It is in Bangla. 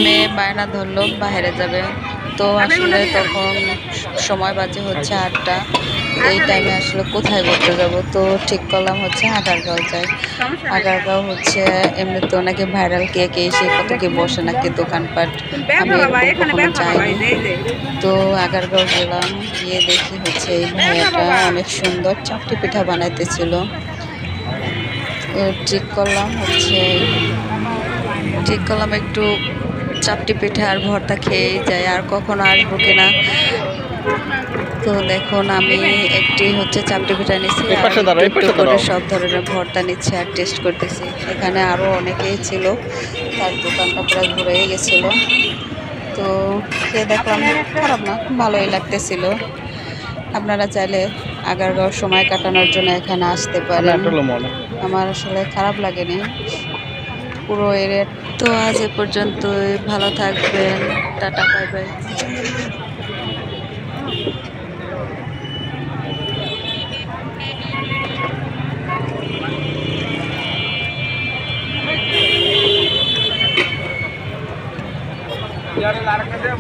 মেয়ে বায়না ধরলো বাইরে যাবে, তো আসলে তখন সময় বাজে হচ্ছে 8টা। এই টাইমে আসলে কোথায় ঘুরতে যাব, তো ঠিক করলাম হচ্ছে আগারগাঁও যাই। আগারগাঁও হচ্ছে এমনিতেও নাকি ভাইরাল, কে কে এসে কত কি বসে নাকি দোকানপাট, আমি এরকম কখনো যাইনি। তো আগারগাঁও গেলাম, গিয়ে দেখি হচ্ছে এই ভাইয়াটা অনেক সুন্দর চাপটি পিঠা বানাইতেছিল। তো ঠিক করলাম একটু চাপটি পিঠা আর ভর্তা খেয়েই যাই, আর কখনো আসবো কিনা। তো দেখুন আমি একটি হচ্ছে চাপটি পিঠা নিচ্ছি আর একটু একটু করে সব ধরনের ভর্তা নিচ্ছি আর টেস্ট করতেছি। এখানে আরও অনেকেই ছিল, তার দোকানটা প্রায় ঘুরেই গেছিল। তো খেয়ে দেখলাম খারাপ না, ভালোই লাগতেছিল। আপনারা চাইলে আগারগাঁও সময় কাটানোর জন্য এখানে আসতে পারেন, আমার আসলে খারাপ লাগেনি পুরো এরিয়া। তো আজ এ পর্যন্তই, ভালো থাকবেন, টাটা, বাই বাই। यार लार का दे